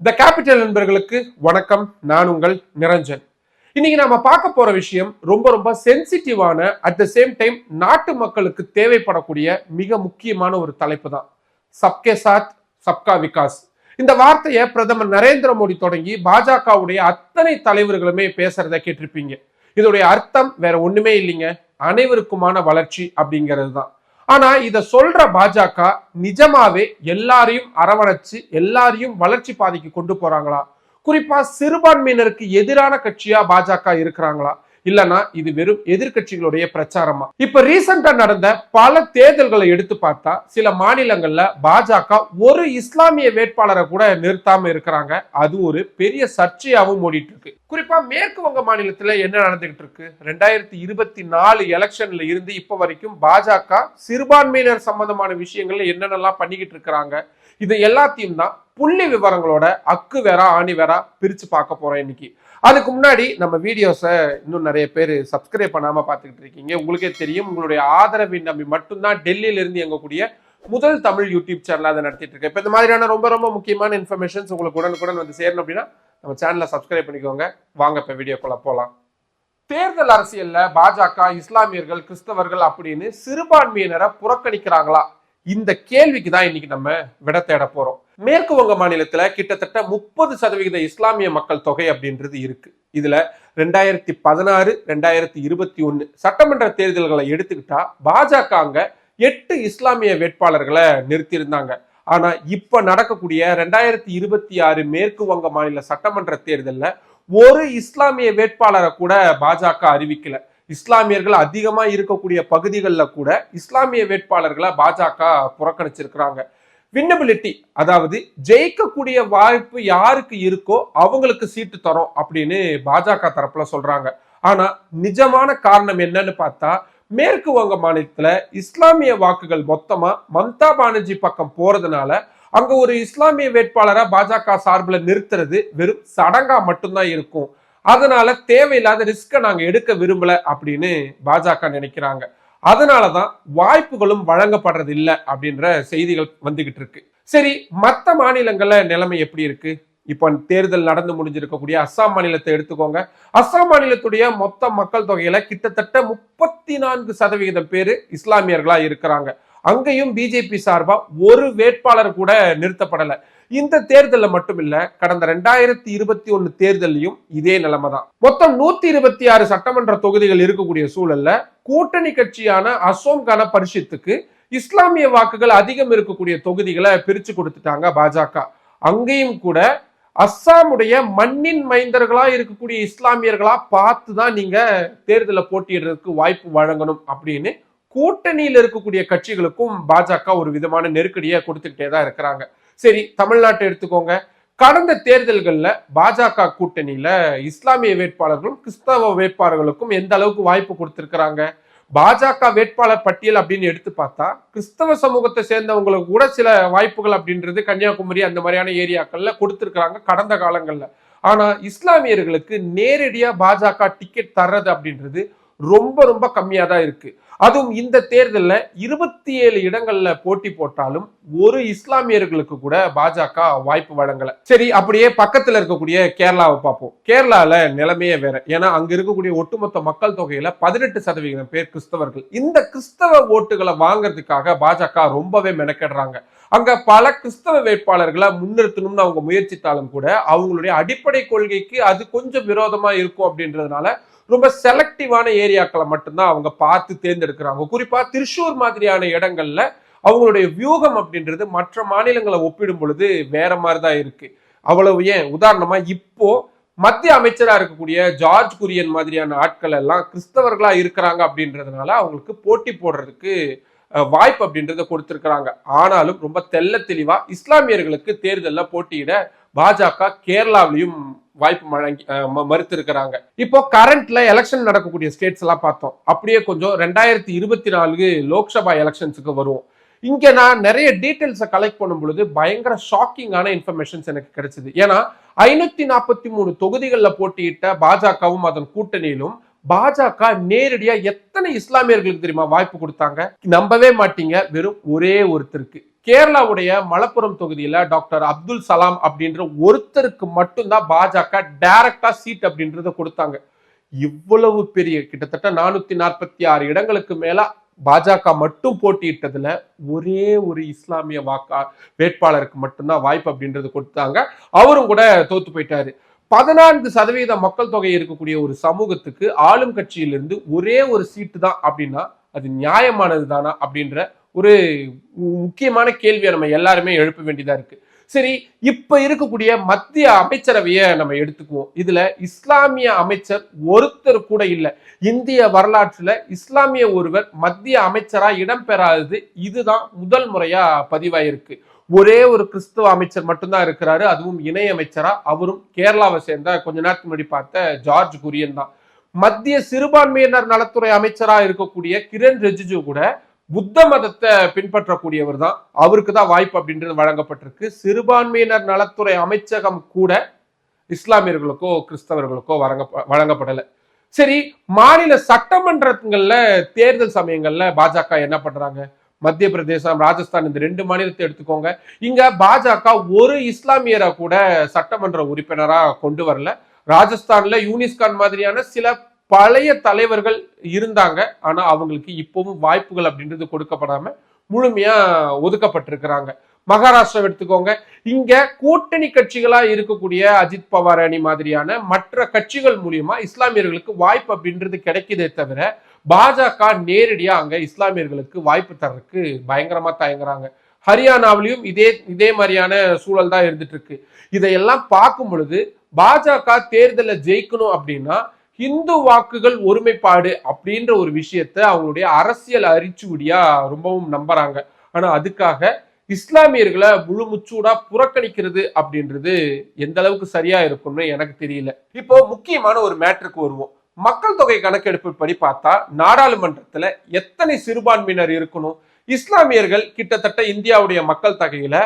The capital நண்பர்களுக்கு வணக்கம். நான் உங்கள் நிரஞ்சன். இன்னைக்கு நாம பார்க்க போற விஷயம் ரொம்ப சென்சிட்டிவான, அட் த சேம் டைம் நாட்டு மக்களுக்கு தேவைப்படக்கூடிய மிக முக்கியமான ஒரு தலைப்பு தான். சப்கே சாத் சப்கா விகாஸ். இந்த வார்த்தையை பிரதமர் நரேந்திர மோடி தொடங்கி பாஜகவுடைய அத்தனை தலைவர்களுமே பேசுறத கேட்டிருப்பீங்க. இதோடைய அர்த்தம் வேற ஒண்ணுமே இல்லைங்க, அனைவருக்குமான வளர்ச்சி அப்படிங்கிறது தான். ஆனா இத சொல்ற பாஜக நிஜமாவே எல்லாரையும் அரவணைச்சு எல்லாரையும் வளர்ச்சி பாதைக்கு கொண்டு போறாங்களா? குறிப்பா சிறுபான்மையினருக்கு எதிரான கட்சியா பாஜக இருக்கிறாங்களா? இல்லனா இது வெறும் எதிர்கட்சிகளுடைய பிரச்சாரமா? இப்ப ரீசெண்டா நடந்த பல தேர்தல்களை எடுத்து பார்த்தா சில மாநிலங்கள்ல பாஜக ஒரு இஸ்லாமிய வேட்பாளரை கூட நிறுத்தாம இருக்கிறாங்க. அது ஒரு பெரிய சர்ச்சையாவும் ஓடிட்டு இருக்கு. குறிப்பா மேற்கு வங்க மாநிலத்துல என்ன நடந்துகிட்டு இருக்கு? 2024 எலெக்ஷன்ல இருந்து இப்ப வரைக்கும் பாஜக சிறுபான்மையினர் சம்பந்தமான விஷயங்கள்ல என்னென்னலாம் பண்ணிக்கிட்டு இருக்கிறாங்க, இது எல்லாத்தையும் தான் புள்ளி விவரங்களோட அக்கு வேற ஆணி வேற பிரிச்சு பார்க்க போறோம் இன்னைக்கு. அதுக்கு முன்னாடி நம்ம வீடியோஸை இன்னும் நிறைய பேர் சப்ஸ்கிரைப் பண்ணாம பார்த்துக்கிட்டு இருக்கீங்க. உங்களுக்கே தெரியும், உங்களுடைய ஆதரவின் நம்பி மட்டும்தான் டெல்லியில இருந்து எங்கக்கூடிய முதல் தமிழ் யூடியூப் சேனல் அதை நடத்திட்டு இருக்கேன். இப்போ இந்த மாதிரியான ரொம்ப முக்கியமான இன்ஃபர்மேஷன்ஸ் உங்களுக்கு உடனுக்குடன் வந்து சேரணும் அப்படின்னா நம்ம சேனலை சப்ஸ்கிரைப் பண்ணிக்கோங்க. வாங்க இப்போ வீடியோக்குள்ள போகலாம். தேர்தல் அரசியல்ல பாஜக இஸ்லாமியர்கள் கிறிஸ்தவர்கள் அப்படின்னு சிறுபான்மையினரை புறக்கணிக்கிறாங்களா? இந்த கேள்விக்கு தான் இன்னைக்கு நம்ம விட தேட போறோம். மேற்கு வங்க மாநிலத்துல கிட்டத்தட்ட 30% இஸ்லாமிய மக்கள் தொகை அப்படின்றது இருக்கு. இதுல 2016, 2021 சட்டமன்ற தேர்தல்களை எடுத்துக்கிட்டா பாஜக அங்க 8 இஸ்லாமிய வேட்பாளர்களை நிறுத்தியிருந்தாங்க. ஆனா இப்ப நடக்கக்கூடிய 2026 மேற்கு வங்க மாநில சட்டமன்ற தேர்தல்ல ஒரு இஸ்லாமிய வேட்பாளரை கூட பாஜக அறிவிக்கல. இஸ்லாமியர்கள் அதிகமா இருக்கக்கூடிய பகுதிகளில் கூட இஸ்லாமிய வேட்பாளர்களை பாஜக புறக்கணிச்சிருக்கிறாங்க. வின்னபிலிட்டி, அதாவது ஜெயிக்கக்கூடிய வாய்ப்பு யாருக்கு இருக்கோ அவங்களுக்கு சீட்டு தரோம் அப்படின்னு பாஜக தரப்புல சொல்றாங்க. ஆனா நிஜமான காரணம் என்னன்னு பார்த்தா, மேற்கு வங்க மாநிலத்துல இஸ்லாமிய வாக்குகள் மொத்தமா மம்தா பானர்ஜி பக்கம் போறதுனால அங்க ஒரு இஸ்லாமிய வேட்பாளரை பாஜக சார்பில் நிறுத்துறது வெறும் சடங்கா மட்டும்தான் இருக்கும். அதனால தேவையில்லாத ரிஸ்க நாங்க எடுக்க விரும்பல அப்படின்னு பாஜக நினைக்கிறாங்க. அதனாலதான் வாய்ப்புகளும் வழங்கப்படுறது இல்லை அப்படின்ற செய்திகள் வந்துகிட்டு இருக்கு. சரி, மற்ற மாநிலங்கள்ல நிலைமை எப்படி இருக்கு? இப்போ தேர்தல் நடந்து முடிஞ்சிருக்கக்கூடிய அஸ்ஸாம் மாநிலத்தை எடுத்துக்கோங்க. அஸ்ஸாம் மாநிலத்துடைய மொத்த மக்கள் தொகையில கிட்டத்தட்ட 34% பேரு இஸ்லாமியர்களா இருக்கிறாங்க. அங்கேயும் பிஜேபி சார்பா ஒரு வேட்பாளர் கூட நிறுத்தப்படல. இந்த தேர்தல்ல மட்டும் இல்ல, கடந்த 2021 தேர்தலையும் இதே நிலைமை தான். மொத்தம் 126 சட்டமன்ற தொகுதிகள் இருக்கக்கூடிய சூழல்ல கூட்டணி கட்சியான அசோம் கன பரிஷத்துக்கு இஸ்லாமிய வாக்குகள் அதிகம் இருக்கக்கூடிய தொகுதிகளை பிரிச்சு கொடுத்துட்டாங்க பாஜக. அங்கேயும் கூட அஸ்ஸாமுடைய மண்ணின் மைந்தர்களா இருக்கக்கூடிய இஸ்லாமியர்களா பார்த்துதான் நீங்க தேர்தலை போட்டியிடுறதுக்கு வாய்ப்பு வழங்கணும் அப்படின்னு கூட்டணியில் இருக்கக்கூடிய கட்சிகளுக்கும் பாஜக ஒரு விதமான நெருக்கடியை கொடுத்துக்கிட்டே தான் இருக்கிறாங்க. சரி, தமிழ்நாட்டை எடுத்துக்கோங்க. கடந்த தேர்தல்கள்ல பாஜக கூட்டணியில இஸ்லாமிய வேட்பாளர்களும் கிறிஸ்தவ வேட்பாளர்களுக்கும் எந்த அளவுக்கு வாய்ப்பு கொடுத்திருக்கிறாங்க? பாஜக வேட்பாளர் பட்டியல் அப்படின்னு எடுத்து பார்த்தா கிறிஸ்தவ சமூகத்தை சேர்ந்தவங்களுக்கு கூட சில வாய்ப்புகள் அப்படின்றது கன்னியாகுமரி அந்த மாதிரியான ஏரியாக்கள்ல கொடுத்திருக்கிறாங்க கடந்த காலங்கள்ல. ஆனா இஸ்லாமியர்களுக்கு நேரடியா பாஜக டிக்கெட் தர்றது அப்படின்றது ரொம்ப கம்மியா தான் இருக்கு. அதுவும் இந்த தேர்தல்ல 27 இடங்கள்ல போட்டி போட்டாலும் ஒரு இஸ்லாமியர்களுக்கு கூட பாஜக வாய்ப்பு வழங்கல. சரி, அப்படியே பக்கத்துல இருக்கக்கூடிய கேரளாவை பார்ப்போம். கேரளால நிலைமையே வேற. ஏன்னா அங்க இருக்கக்கூடிய ஒட்டுமொத்த மக்கள் தொகையில 18% பேர் கிறிஸ்தவர்கள். இந்த கிறிஸ்தவ ஓட்டுகளை வாங்கறதுக்காக பாஜக ரொம்பவே மெனக்கெடுறாங்க. அங்க பல கிறிஸ்தவ வேட்பாளர்களை முன்னிறுத்தணும்னு அவங்க முயற்சித்தாலும் கூட அவங்களுடைய அடிப்படை கொள்கைக்கு அது கொஞ்சம் விரோதமா இருக்கும் அப்படின்றதுனால ரொம்ப செலக்டிவான ஏரியாக்களை மட்டும்தான் அவங்க பார்த்து தேர்ந்தெடுக்கிறாங்க. குறிப்பா திருச்சூர் மாதிரியான இடங்கள்ல அவங்களுடைய வியூகம் அப்படின்றது மற்ற மாநிலங்களை ஒப்பிடும் பொழுது வேற மாதிரிதான் இருக்கு. அவ்வளவு ஏன், உதாரணமா இப்போ மத்திய அமைச்சரா இருக்கக்கூடிய ஜார்ஜ் குரியன் மாதிரியான ஆட்கள் எல்லாம் கிறிஸ்தவர்களா இருக்கிறாங்க அப்படின்றதுனால அவங்களுக்கு போட்டி போடுறதுக்கு வாய்ப்பு அப்படின்றத கொடுத்திருக்கிறாங்க. ஆனாலும் ரொம்ப தெள்ள தெளிவா இஸ்லாமியர்களுக்கு தேர்தலில் போட்டியிட பாஜக கேரளாவிலையும் வாய்ப்பு மறுத்து இருக்கிறாங்க. இப்போ கரண்ட்ல எலெக்ஷன் நடக்கக்கூடிய ஸ்டேட்ஸ் எல்லாம் பார்த்தோம். அப்படியே கொஞ்சம் 2024 லோக்சபா எலெக்ஷன்ஸுக்கு வருவோம். இங்க நான் நிறைய டீடைல்ஸை கலெக்ட் பண்ணும் பொழுது பயங்கர ஷாக்கிங்கான இன்ஃபர்மேஷன்ஸ் எனக்கு கிடைச்சது. ஏன்னா 543 தொகுதிகளில் போட்டியிட்ட பாஜகவும் அதன் கூட்டணியிலும் பாஜக நேரடியா எத்தனை இஸ்லாமியர்களுக்கு தெரியுமா வாய்ப்பு கொடுத்தாங்க? நம்பவே மாட்டீங்க, வெறும் ஒரே ஒருத்தருக்கு, கேரளாவுடைய மலப்புரம் தொகுதியில டாக்டர் அப்துல் சலாம் அப்படின்ற ஒருத்தருக்கு மட்டும்தான் பாஜக டைரக்டா சீட் அப்படின்றத கொடுத்தாங்க. இவ்வளவு பெரிய கிட்டத்தட்ட 446 இடங்களுக்கு மேல பாஜக மட்டும் போட்டியிட்டதுல ஒரே ஒரு இஸ்லாமிய வேட்பாளருக்கு மட்டும்தான் வாய்ப்பு அப்படின்றது கொடுத்தாங்க. அவரும் கூட தோத்து போயிட்டாரு. 14% மக்கள் தொகை இருக்கக்கூடிய ஒரு சமூகத்துக்கு ஆளும் கட்சியிலிருந்து ஒரே ஒரு சீட்டு தான் அப்படின்னா அது நியாயமானது தானா அப்படின்ற ஒரு முக்கியமான கேள்வியை நம்ம எல்லாருமே எழுப்ப வேண்டியதா இருக்கு. சரி, இப்ப இருக்கக்கூடிய மத்திய அமைச்சரவையை நம்ம எடுத்துக்குவோம். இதுல இஸ்லாமிய அமைச்சர் ஒருத்தர் கூட இல்ல. இந்திய வரலாற்றுல இஸ்லாமிய ஒருவர் மத்திய அமைச்சரா இடம்பெறாதது இதுதான் முதல் முறையா பதிவாயிருக்கு. ஒரே ஒரு கிறிஸ்துவ அமைச்சர் மட்டும்தான் இருக்கிறாரு, அதுவும் இணை அமைச்சரா. அவரும் கேரளாவை சேர்ந்த கொஞ்ச நேரத்துக்கு முன்னாடி பார்த்த ஜார்ஜ் குரியன் தான். மத்திய சிறுபான்மையினர் நலத்துறை அமைச்சரா இருக்கக்கூடிய கிரண் ரிஜிஜு கூட புத்த மதத்தை பின்பற்றக்கூடியவர் தான், அவருக்கு தான் வாய்ப்பு அப்படின்றது வழங்கப்பட்டிருக்கு. சிறுபான்மையினர் நலத்துறை அமைச்சகம் கூட இஸ்லாமியர்களுக்கோ கிறிஸ்தவர்களுக்கோ வழங்கப்படலை. சரி, மாநில சட்டமன்றங்கள்ல தேர்தல் சமயங்கள்ல பாஜக என்ன பண்றாங்க? மத்திய பிரதேசம், ராஜஸ்தான், இந்த 2 மாநிலத்தை எடுத்துக்கோங்க. இங்க பாஜக ஒரு இஸ்லாமியரை கூட சட்டமன்ற உறுப்பினரா கொண்டு வரல. ராஜஸ்தான்ல யூனிஸ்கான் மாதிரியான சில பழைய தலைவர்கள் இருந்தாங்க, ஆனா அவங்களுக்கு இப்பவும் வாய்ப்புகள் அப்படின்றது கொடுக்கப்படாம முழுமையா ஒதுக்கப்பட்டிருக்கிறாங்க. மகாராஷ்டிரா எடுத்துக்கோங்க. இங்க கூட்டணி கட்சிகளா இருக்கக்கூடிய அஜித் பவார் அணி மாதிரியான மற்ற கட்சிகள் மூலியமா இஸ்லாமியர்களுக்கு வாய்ப்பு அப்படின்றது கிடைக்குதே தவிர பாஜக நேரடியா அங்க இஸ்லாமியர்களுக்கு வாய்ப்பு தர்றதுக்கு பயங்கரமா தயங்குறாங்க. ஹரியானாவிலையும் இதே மாதிரியான சூழல் தான் இருந்துட்டு இருக்கு. இதையெல்லாம் பார்க்கும் பொழுது பாஜக தேர்தலை ஜெயிக்கணும் அப்படின்னா இந்து வாக்குகள் ஒருமைப்பாடு அப்படின்ற ஒரு விஷயத்த அவங்களுடைய அரசியல் அரிச்சுடியா ரொம்பவும் நம்புறாங்க. ஆனா அதுக்காக இஸ்லாமியர்களை முழுமுச்சூடா புறக்கணிக்கிறது அப்படின்றது எந்த அளவுக்கு சரியா இருக்கும்னு எனக்கு தெரியல. இப்போ முக்கியமான ஒரு மேட்டருக்கு வருவோம். மக்கள் தொகை கணக்கெடுப்பு படி பார்த்தா நாடாளுமன்றத்துல எத்தனை சிறுபான்மையினர் இருக்கணும்? இஸ்லாமியர்கள் கிட்டத்தட்ட இந்தியாவுடைய மக்கள் தொகையில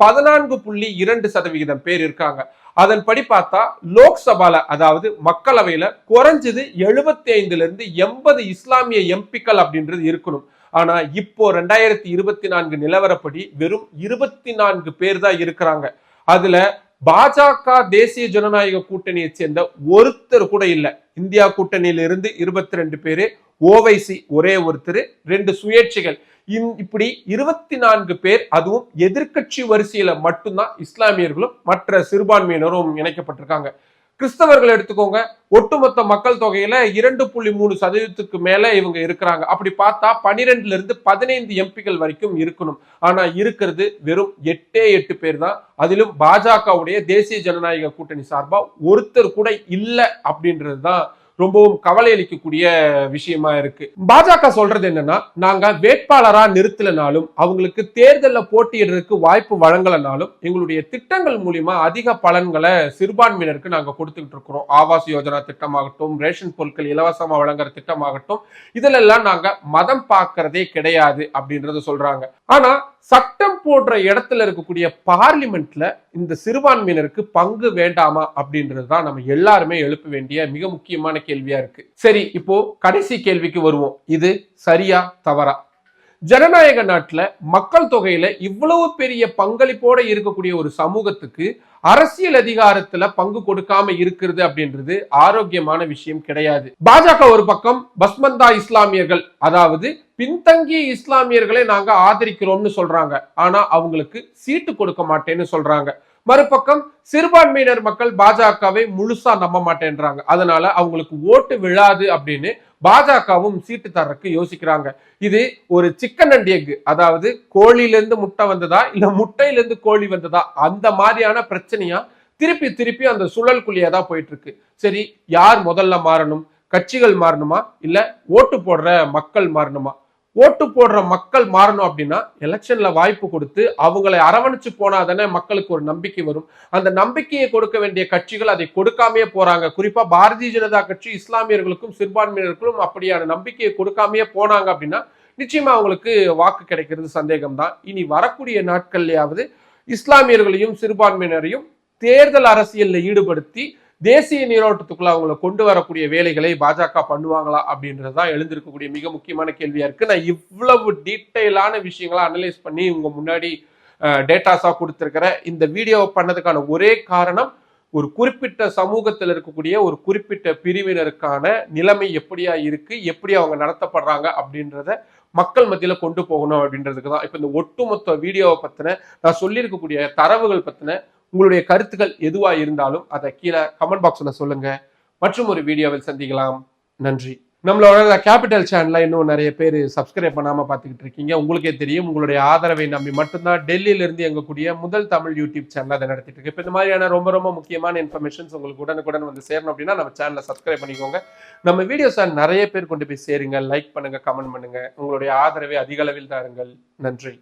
14.2% பேர் இருக்காங்க. அதன்படி பார்த்தா லோக்சபால, அதாவது மக்களவையில குறைஞ்சது 75 இஸ்லாமிய எம்பிக்கள் அப்படின்றது இருக்கணும். ஆனா இப்போ 2024 நிலவரப்படி வெறும் 24 பேர் தான் இருக்கிறாங்க. அதுல பாஜக தேசிய ஜனநாயக கூட்டணியை சேர்ந்த ஒருத்தர் கூட இல்ல. இந்தியா கூட்டணியில இருந்து 22 பேரு, ஓவைசி ஒரே ஒருத்தர், 2 சுயேட்சைகள், இப்படி 24 பேர், அதுவும் எதிர்கட்சி வரிசையில மட்டும்தான் இஸ்லாமியர்களும் மற்ற சிறுபான்மையினரும் இணைக்கப்பட்டிருக்காங்க. கிறிஸ்தவர்கள் எடுத்துக்கோங்க, ஒட்டுமொத்த மக்கள் தொகையில 2.3% மேல இவங்க இருக்கிறாங்க. அப்படி பார்த்தா 12 இருந்து 15 எம்பிக்கள் வரைக்கும் இருக்கணும். ஆனா இருக்கிறது வெறும் 8 பேர் தான். அதிலும் பாஜகவுடைய தேசிய ஜனநாயக கூட்டணி சார்பா ஒருத்தர் கூட இல்லை அப்படின்றது தான் ரொம்பவும் கவலை அளிக்கக்கூடிய விஷயமா இருக்கு. பாஜக சொல்றது என்னன்னா, நாங்க வேட்பாளரா நிறுத்தலனாலும் அவங்களுக்கு தேர்தலில் போட்டியிடுறதுக்கு வாய்ப்பு வழங்கலனாலும் எங்களுடைய திட்டங்கள் மூலியமா அதிக பலன்களை சிறுபான்மையினருக்கு நாங்க கொடுத்துக்கிட்டு இருக்கிறோம். ஆவாஸ் யோஜனா திட்டமாகட்டும், ரேஷன் பொருட்கள் இலவசமா வழங்குற திட்டமாகட்டும், இதுல எல்லாம் நாங்க மதம் பார்க்கறதே கிடையாது அப்படின்றத சொல்றாங்க. ஆனா சட்டம் போடுற இடத்துல இருக்கக்கூடிய பார்லிமெண்ட்ல இந்த சிறுபான்மையினருக்கு பங்கு வேண்டாமா அப்படின்றதுதான் நம்ம எல்லாருமே எழுப்ப வேண்டிய மிக முக்கியமான கேள்வியா இருக்கு. சரி, இப்போ கடைசி கேள்விக்கு வருவோம். இது சரியா தவறா? ஜனநாயக நாட்டுல மக்கள் தொகையில இவ்வளவு பெரிய பங்களிப்போட இருக்கக்கூடிய ஒரு சமூகத்துக்கு அரசியல் அதிகாரத்துல பங்கு கொடுக்காம இருக்கிறது அப்படின்றது ஆரோக்கியமான விஷயம் கிடையாது. பாஜக ஒரு பக்கம் பஸ்மந்தா இஸ்லாமியர்கள், அதாவது பின்தங்கிய இஸ்லாமியர்களை நாங்க ஆதரிக்கிறோம்னு சொல்றாங்க, ஆனா அவங்களுக்கு சீட்டு கொடுக்க மாட்டேன்னு சொல்றாங்க. மறுபக்கம் சிறுபான்மையினர் மக்கள் பாஜகவை முழுசா நம்ப மாட்டேன்றாங்க, அதனால அவங்களுக்கு ஓட்டு விழாது அப்படின்னு பாஜகவும் சீட்டு தர்றதுக்கு யோசிக்கிறாங்க. இது ஒரு சிக்கன் அண்ட் எக், அதாவது கோழியிலிருந்து முட்டை வந்ததா இல்ல முட்டையிலிருந்து கோழி வந்ததா, அந்த மாதிரியான பிரச்சனையா திருப்பி திருப்பி அந்த சுழல்குள்ளியா தான் போயிட்டு இருக்கு. சரி, யார் முதல்ல மாறணும்? கட்சிகள் மாறணுமா இல்ல ஓட்டு போடுற மக்கள் மாறணுமா? ஓட்டு போடுற மக்கள் மாறணும் அப்படின்னா எலெக்ஷன்ல வாய்ப்பு கொடுத்து அவங்களை அரவணைச்சு போனாதானே மக்களுக்கு ஒரு நம்பிக்கை வரும். அந்த நம்பிக்கையை கொடுக்க வேண்டிய கட்சிகள் அதை கொடுக்காமையே போறாங்க. குறிப்பா பாரதிய ஜனதா கட்சி இஸ்லாமியர்களுக்கும் சிறுபான்மையினருக்கும் அப்படியான நம்பிக்கையை கொடுக்காமையே போனாங்க அப்படின்னா நிச்சயமா அவங்களுக்கு வாக்கு கிடைக்கிறது சந்தேகம் தான். இனி வரக்கூடிய நாட்கள்லயாவது இஸ்லாமியர்களையும் சிறுபான்மையினரையும் தேர்தல் அரசியல்ல ஈடுபடுத்தி தேசிய நீரோட்டத்துக்குள்ள அவங்களை கொண்டு வரக்கூடிய வேலைகளை பாஜக பண்ணுவாங்களா அப்படின்றதுதான் எழுந்திருக்கக்கூடிய மிக முக்கியமான கேள்வியா இருக்கு. நான் இவ்வளவு டீட்டெயிலான விஷயங்களை அனலைஸ் பண்ணி உங்க முன்னாடி டேட்டாஸா கொடுத்திருக்கிற இந்த வீடியோவை பண்ணதுக்கான ஒரே காரணம், ஒரு குறிப்பிட்ட சமூகத்தில் இருக்கக்கூடிய ஒரு குறிப்பிட்ட பிரிவினருக்கான நிலைமை எப்படியா இருக்கு, எப்படி அவங்க நடத்தப்படுறாங்க அப்படின்றத மக்கள் மத்தியில கொண்டு போகணும் அப்படின்றதுக்கு தான். இப்ப இந்த ஒட்டுமொத்த வீடியோவை பத்தின நான் சொல்லியிருக்கக்கூடிய தரவுகள் பத்தின உங்களுடைய கருத்துக்கள் எதுவா இருந்தாலும் அதை கீழே கமெண்ட் பாக்ஸ்ல சொல்லுங்க. மற்றும் ஒரு வீடியோவில் சந்திக்கலாம். நன்றி. நம்மளோட கேபிட்டல் சேனல்ல இன்னும் நிறைய பேர் சப்ஸ்கிரைப் பண்ணாம பார்த்துக்கிட்டு இருக்கீங்க. உங்களுக்கே தெரியும், உங்களுடைய ஆதரவை நம்பி மட்டும்தான் டெல்லியில இருந்து எங்கக்கூடிய முதல் தமிழ் யூடியூப் சேனல் அதை நடத்திட்டு இருக்கு. இப்போ இந்த மாதிரியான ரொம்ப ரொம்ப முக்கியமான இன்ஃபர்மேஷன்ஸ் உங்களுக்கு உடனுக்குடன் வந்து சேரணும் அப்படின்னா நம்ம சேனலை சப்ஸ்கிரைப் பண்ணிக்கோங்க. நம்ம வீடியோஸை நிறைய பேர் கொண்டு போய் சேருங்க, லைக் பண்ணுங்க, கமெண்ட் பண்ணுங்க. உங்களுடைய ஆதரவை அதிக அளவில் தாருங்கள். நன்றி.